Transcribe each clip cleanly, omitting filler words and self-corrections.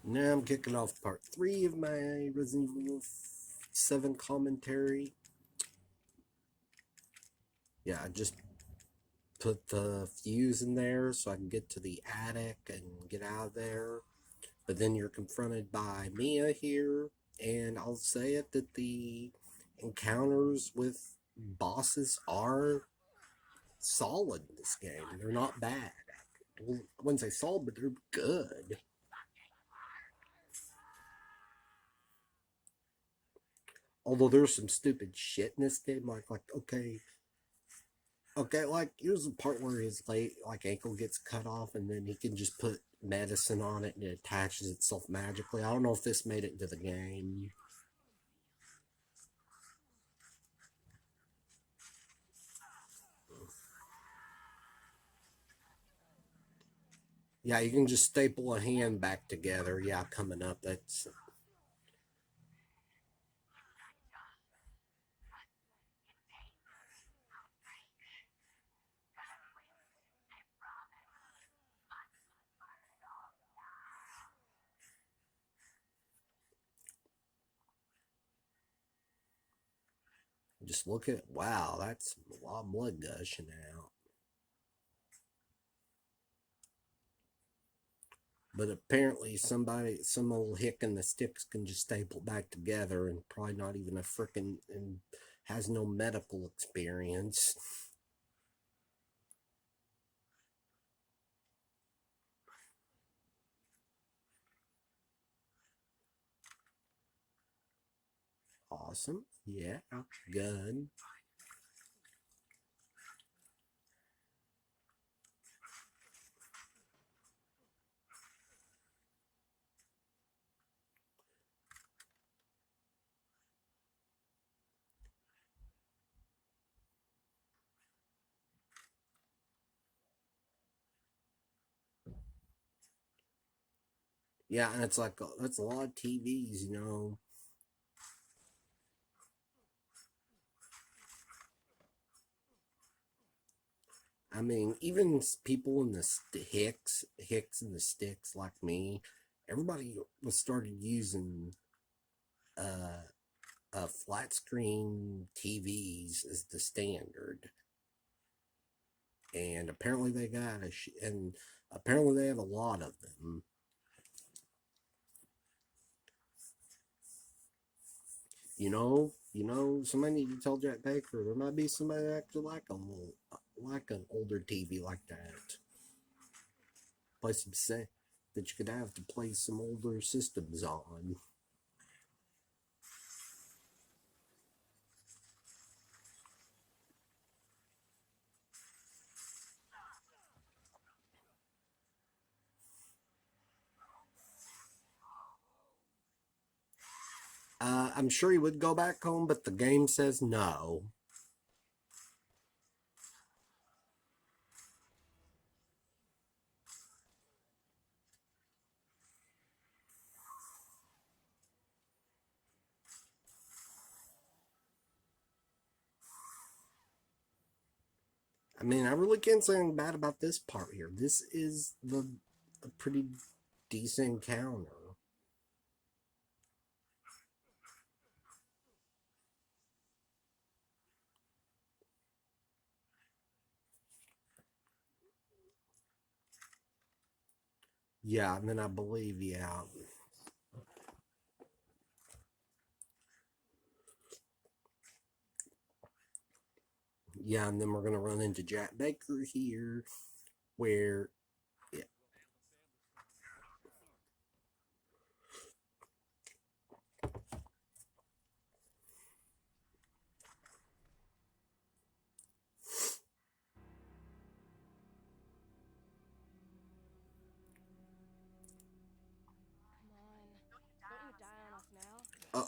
Now I'm kicking off part 3 of my Resident Evil 7 commentary. Yeah, I just put the fuse in there so I can get to the attic and get out of there. But then you're confronted by Mia here, and I'll say it that the encounters with bosses are solid in this game. They're not bad. I wouldn't say solid, but they're good. Although there's some stupid shit in this game, like okay, like here's the part where his ankle gets cut off, and then he can just put medicine on it and it attaches itself magically. I don't know if this made it into the game. Yeah, you can just staple a hand back together. Yeah, coming up. That's just look at wow. That's a lot of blood gushing out. But apparently, some old hick in the sticks can just staple back together, and probably not even a frickin' and has no medical experience. Awesome. Yeah, good. Yeah, and it's like that's a lot of TVs, you know. I mean, even people in the hicks in the sticks like me, everybody was started using uh, flat screen TVs as the standard, and apparently and apparently they have a lot of them. Somebody need to tell Jack Baker there might be somebody that actually like an older TV like that. Play some set that you could have to play some older systems on. I'm sure he would go back home, but the game says no. I mean, I really can't say anything bad about this part here. This is a pretty decent encounter. Yeah, and then I believe, yeah. Yeah, and then we're gonna run into Jack Baker here, where yeah.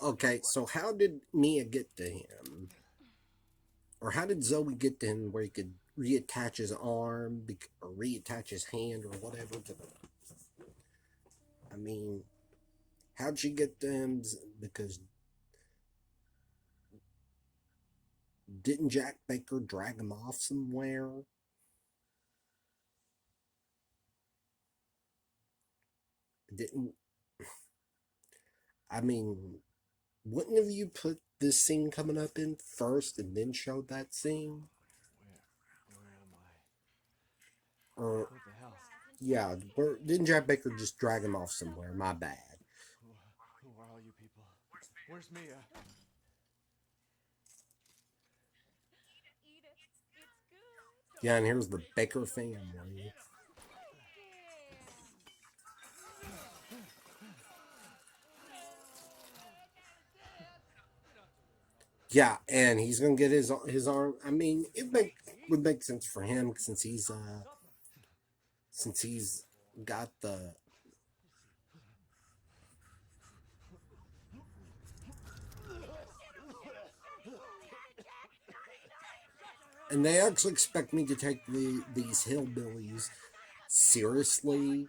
Okay, so how did Mia get to him? Or how did Zoe get to him where he could reattach his arm or reattach his hand or whatever to the. I mean, how'd she get to him? Because didn't Jack Baker drag him off somewhere? Didn't. I mean, wouldn't have you put this scene coming up in first and then showed that scene? Where am I? Or, What the hell? yeah, didn't Jack Baker just drag him off somewhere? My bad. Who are all you people? Where's Mia? Eat it. It's good. Yeah, and here's the Baker family. Yeah, and he's gonna get his arm. I mean, would make sense for him since he's got the. And they actually expect me to take these hillbillies seriously.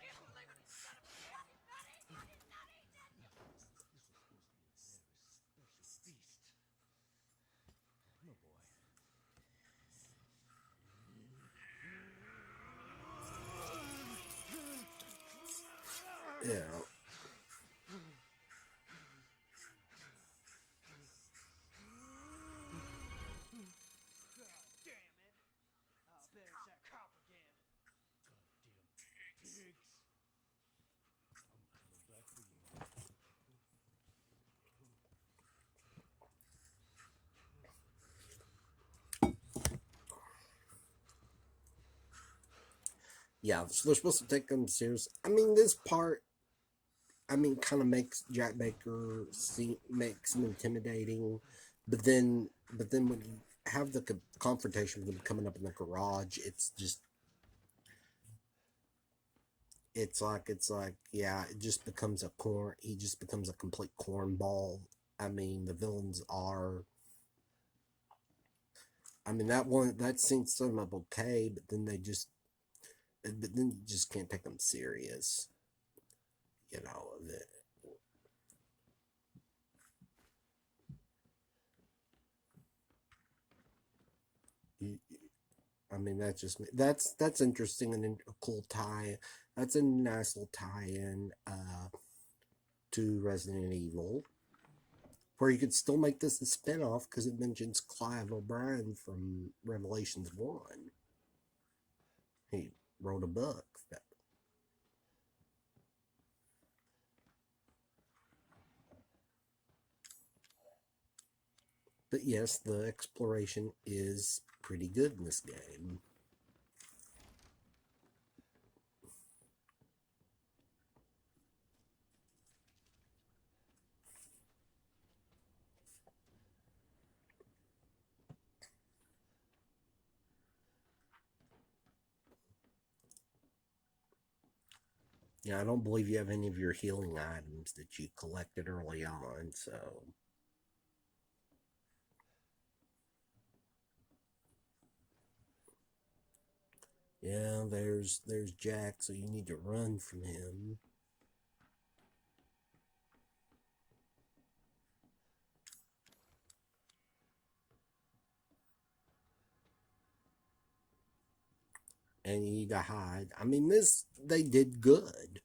Yeah. Yeah, so they're supposed to take them serious. I mean, this part, kind of makes Jack Baker makes him intimidating, but then when you have the confrontation with him coming up in the garage, it's like yeah, it just becomes a corn. He just becomes a complete cornball. I mean, the villains are. I mean, that seems sort of okay, but then you just can't take them serious. You know, you, I mean, that's interesting and a cool tie. That's a nice little tie-in to Resident Evil, where you could still make this a spin-off because it mentions Clive O'Brien from Revelations 1. He wrote a book. But yes, the exploration is pretty good in this game. Yeah, I don't believe you have any of your healing items that you collected early on, so. Yeah, there's Jack, so you need to run from him. And you need to hide. I mean, they did good.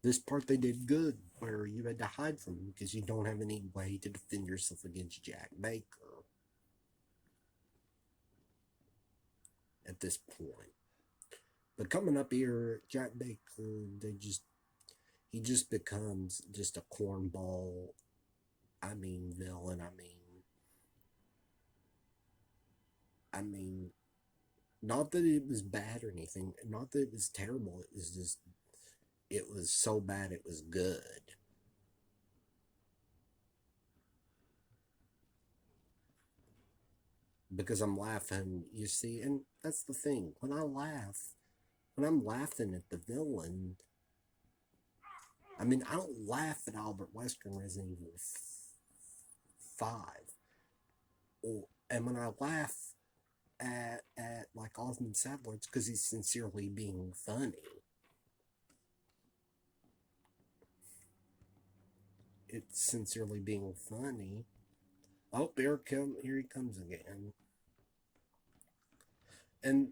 This part they did good, where you had to hide from him because you don't have any way to defend yourself against Jack Baker at this point. But coming up here, Jack Baker, he just becomes just a cornball. I mean, villain. I mean, not that it was bad or anything. Not that it was terrible. It was so bad it was good. Because I'm laughing, you see, and that's the thing. When I'm laughing at the villain, I mean, I don't laugh at Albert Wesker in Resident Evil 5. And when I laugh at like Osmond Sadler, it's because he's sincerely being funny. It's sincerely being funny. Oh, here he comes again. And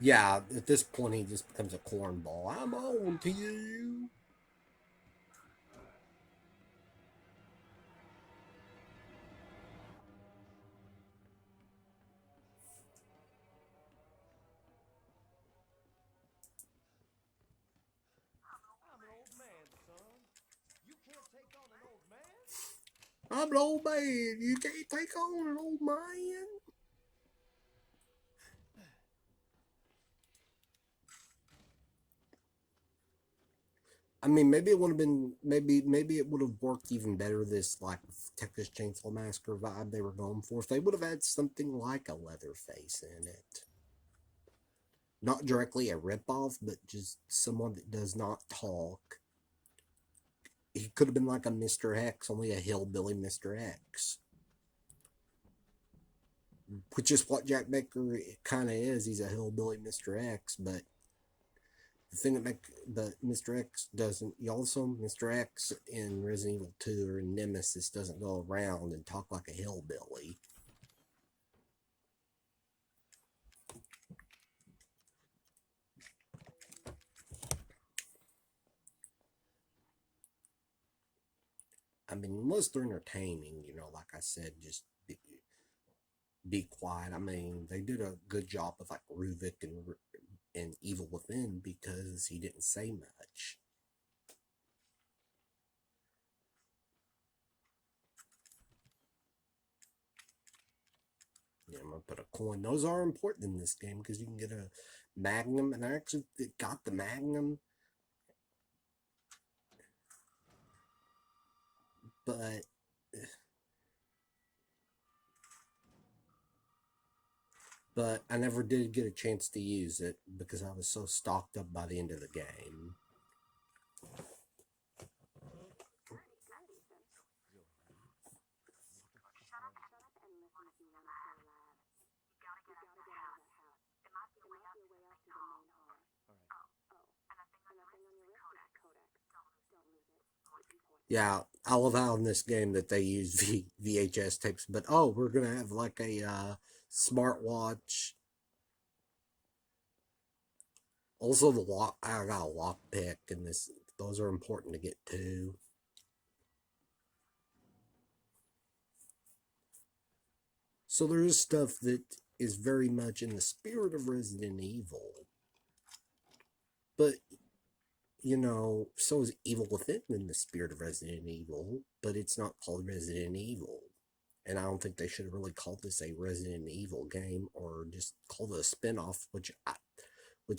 Yeah, at this point he just becomes a cornball. I'm on to you. I'm an old man, son. You can't take on an old man? I'm an old man. You can't take on an old man. I mean, maybe it would have been maybe it would have worked even better. This like Texas Chainsaw Massacre vibe they were going for if they would have had something like a Leatherface in it. Not directly a ripoff, but just someone that does not talk. He could have been like a Mr. X, only a hillbilly Mr. X. Which is what Jack Baker kind of is. He's a hillbilly Mr. X, but the thing that Mr. X doesn't, also Mr. X in Resident Evil 2 or in Nemesis doesn't go around and talk like a hillbilly. I mean, unless they're entertaining, like I said, just be quiet. I mean, they did a good job with like Ruvik and Evil Within because he didn't say much. Yeah, I'm gonna put a coin. Those are important in this game because you can get a Magnum, and I actually got the Magnum, but I never did get a chance to use it because I was so stocked up by the end of the game. Yeah, I love how in this game that they use VHS tapes, but oh, we're gonna have like a smartwatch. Also, the lock. I got a lock pick, and this. Those are important to get to. So there is stuff that is very much in the spirit of Resident Evil, but so is Evil Within in the spirit of Resident Evil, but it's not called Resident Evil. And I don't think they should have really called this a Resident Evil game or just called it a spinoff, which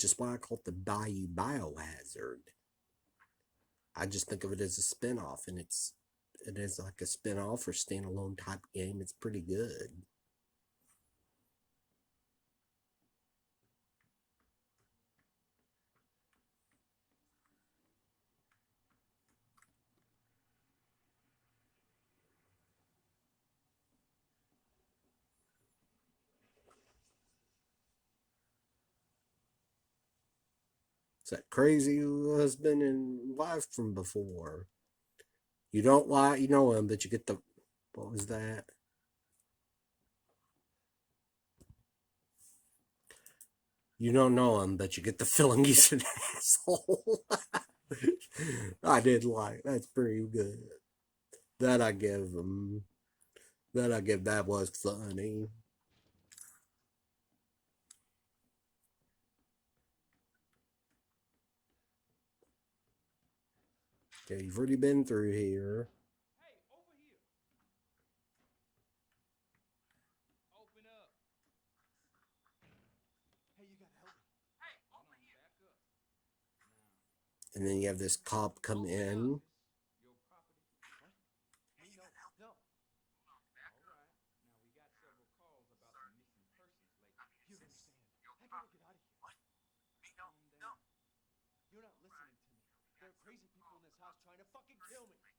is why I call it the Bayou Biohazard. I just think of it as a spinoff, and it is like a spinoff or standalone type game. It's pretty good. It's that crazy husband and wife from before. You don't like, you know him, but you get the, what was that? You don't know him, but you get the feeling he's an asshole. I did like, that's pretty good. That I give him. That was funny. Okay, you've already been through here. Hey, over here. Open up. Hey, you gotta help me. Hey, over here. Back up. Now, And then you have this cop come in. your property. What? Me? No. No. All right. Now we got several calls about some missing persons lately. You don't understand. I gotta get out of here. What? Me? No. Calm down. You're not listening to me. There are crazy people in this house trying to fucking kill me.